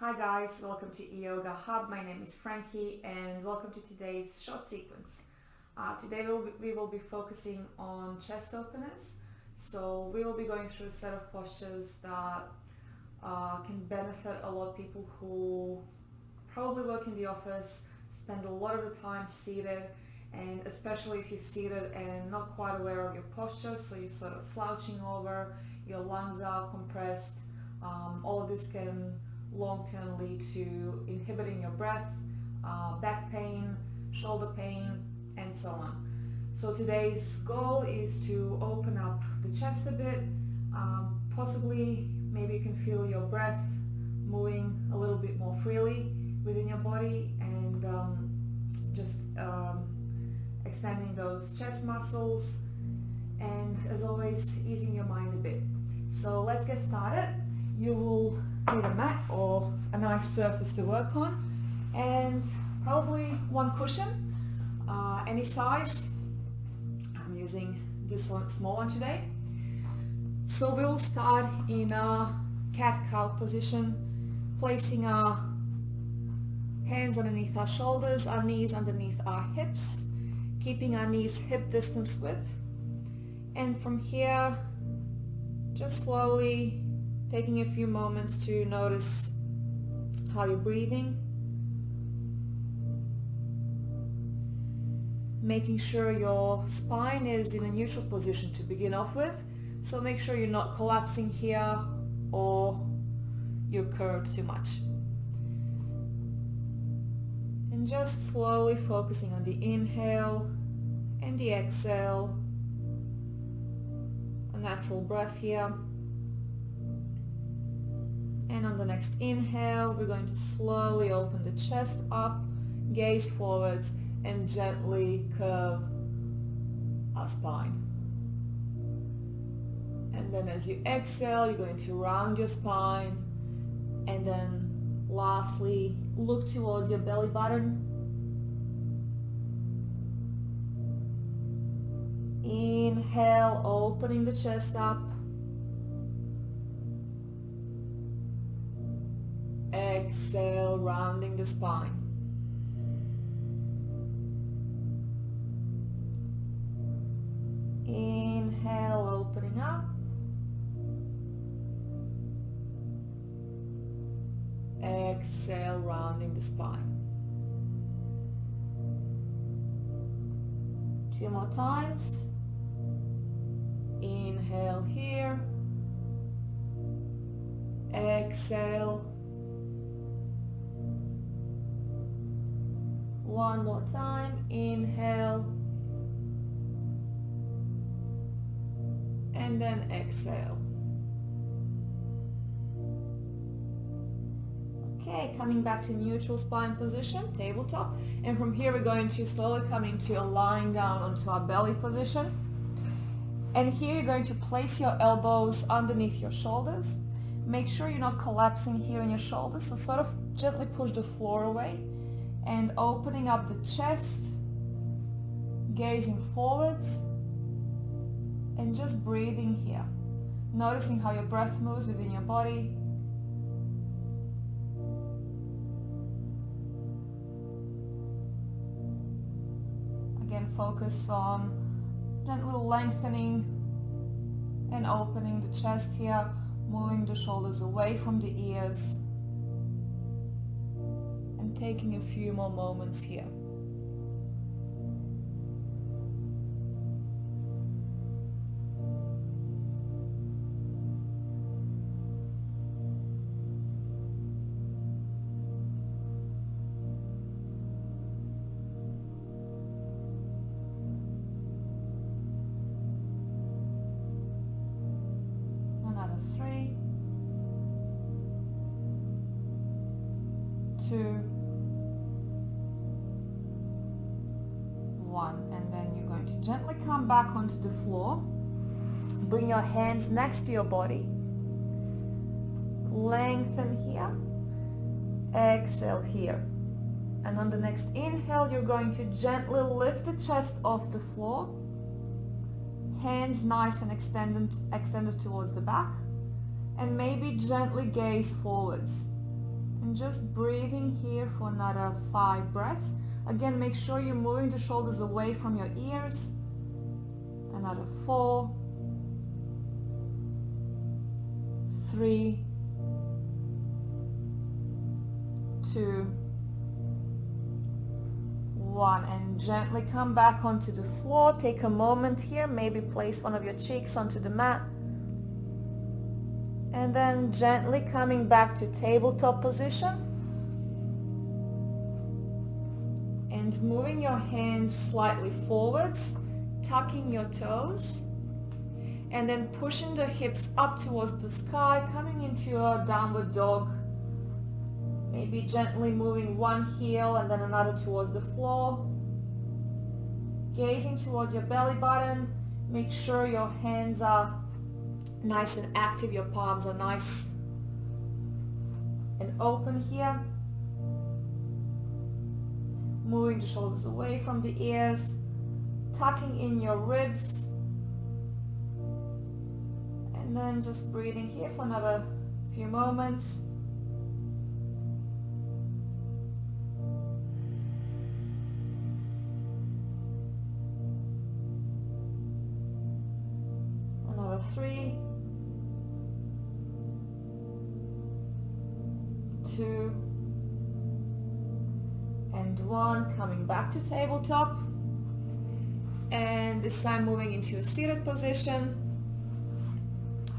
Hi guys, welcome to eyogahub. My name is Frankie and welcome to today's short sequence. Today we will be focusing on chest openers. So we will be going through a set of postures that can benefit a lot of people who probably work in the office, spend a lot of the time seated, and especially if you're seated and not quite aware of your posture, so you're sort of slouching over, your lungs are compressed. All of this can long-term lead to inhibiting your breath, back pain, shoulder pain, and so on. So today's goal is to open up the chest a bit. Possibly, maybe you can feel your breath moving a little bit more freely within your body, and just extending those chest muscles, and as always, easing your mind a bit. So let's get started. You will need a mat or a nice surface to work on, and probably one cushion, any size. I'm using this one, small one today. So we'll start in a cat-cow position, placing our hands underneath our shoulders, our knees underneath our hips, keeping our knees hip distance width, and from here just slowly taking a few moments to notice how you're breathing, making sure your spine is in a neutral position to begin off with. So make sure you're not collapsing here or you're curved too much. And just slowly focusing on the inhale and the exhale, a natural breath here. And on the next inhale, we're going to slowly open the chest up, gaze forwards, and gently curve our spine. And then as you exhale, you're going to round your spine, and then lastly, look towards your belly button. Inhale, opening the chest up. Exhale, rounding the spine. Inhale, opening up. Exhale, rounding the spine. Two more times. Inhale here. Exhale. One more time, inhale, and then exhale. Okay, coming back to neutral spine position, tabletop, and from here we're going to slowly come into a lying down onto our belly position. And here you're going to place your elbows underneath your shoulders. Make sure you're not collapsing here in your shoulders, so sort of gently push the floor away. And opening up the chest, gazing forwards, and just breathing here. Noticing how your breath moves within your body. Again, focus on gently lengthening and opening the chest here, moving the shoulders away from the ears. Taking a few more moments here. Another 3, 2, 1, and then you're going to gently come back onto the floor. Bring your hands next to your body. Lengthen here. Exhale here. And on the next inhale, you're going to gently lift the chest off the floor. Hands nice and extended towards the back. And maybe gently gaze forwards. And just breathing here for another 5 breaths. Again, make sure you're moving the shoulders away from your ears. Another 4, 3, 2, 1, and gently come back onto the floor. Take a moment here, maybe place one of your cheeks onto the mat, and then gently coming back to tabletop position and moving your hands slightly forwards, tucking your toes, and then pushing the hips up towards the sky, coming into your downward dog. Maybe gently moving one heel and then another towards the floor. Gazing towards your belly button. Make sure your hands are nice and active, your palms are nice and open here. Moving the shoulders away from the ears. Tucking in your ribs. And then just breathing here for another few moments. Another 3, 2, and 1. Coming back to tabletop. And this time moving into a seated position.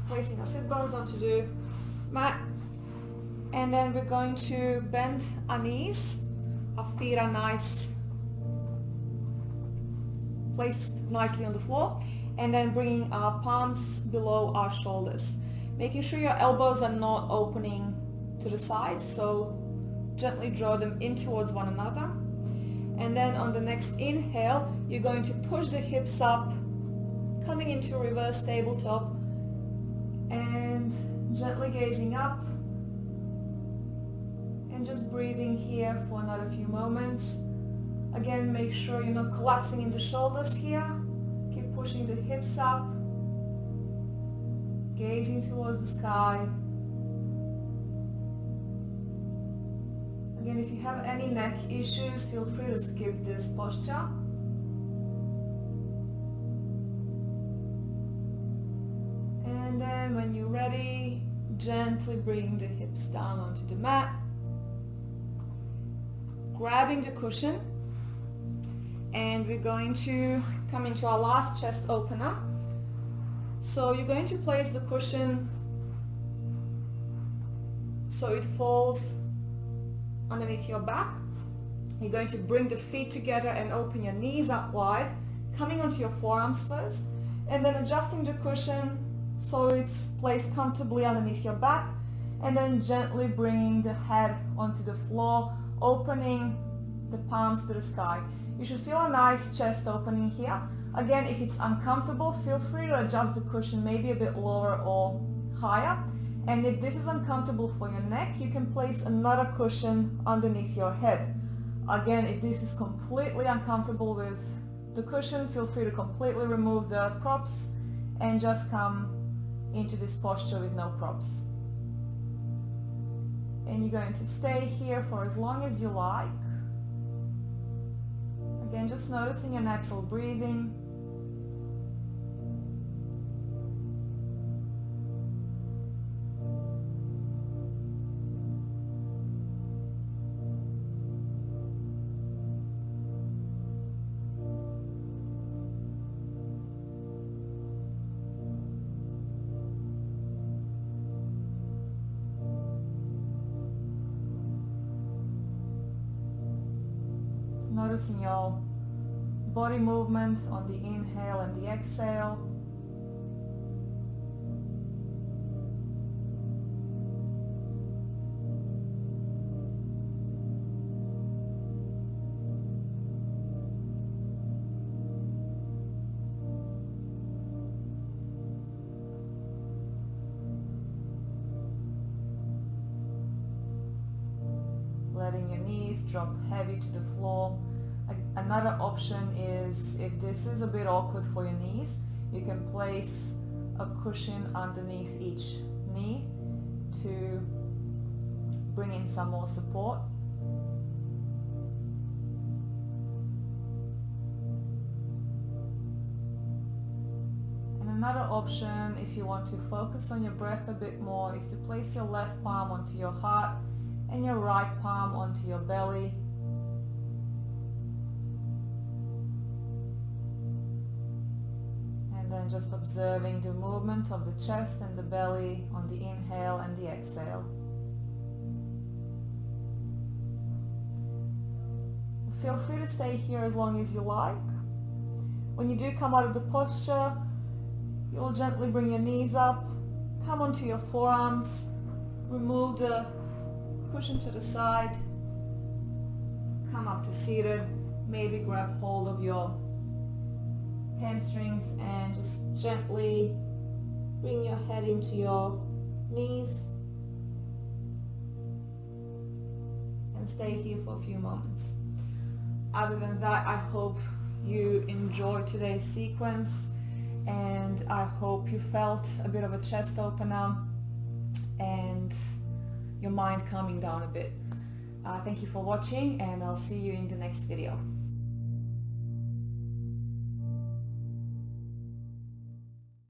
Placing our sit bones onto the mat. And then we're going to bend our knees. Our feet are placed nicely on the floor. And then bringing our palms below our shoulders. Making sure your elbows are not opening to the sides, so gently draw them in towards one another. And then on the next inhale, you're going to push the hips up, coming into reverse tabletop, and gently gazing up, and just breathing here for another few moments. Again, make sure you're not collapsing in the shoulders here. Keep pushing the hips up, gazing towards the sky. Again, if you have any neck issues, feel free to skip this posture. And then when you're ready, gently bring the hips down onto the mat. Grabbing the cushion. And we're going to come into our last chest opener. So you're going to place the cushion so it falls underneath your back. You're going to bring the feet together and open your knees up wide, coming onto your forearms first, and then adjusting the cushion so it's placed comfortably underneath your back, and then gently bringing the head onto the floor, opening the palms to the sky. You should feel a nice chest opening here. Again, if it's uncomfortable, feel free to adjust the cushion maybe a bit lower or higher. And if this is uncomfortable for your neck, you can place another cushion underneath your head. Again, if this is completely uncomfortable with the cushion, feel free to completely remove the props and just come into this posture with no props. And you're going to stay here for as long as you like. Again, just noticing your natural breathing. Noticing your body movement on the inhale and the exhale. Letting your knees drop heavy to the floor. Another option is, if this is a bit awkward for your knees, you can place a cushion underneath each knee to bring in some more support. And another option, if you want to focus on your breath a bit more, is to place your left palm onto your heart and your right palm onto your belly. And then just observing the movement of the chest and the belly on the inhale and the exhale. Feel free to stay here as long as you like. When you do come out of the posture, you'll gently bring your knees up, come onto your forearms, remove the cushion to the side, come up to seated, maybe grab hold of your hamstrings and just gently bring your head into your knees and stay here for a few moments. Other than that, I hope you enjoyed today's sequence, and I hope you felt a bit of a chest opener and your mind calming down a bit. Thank you for watching, and I'll see you in the next video.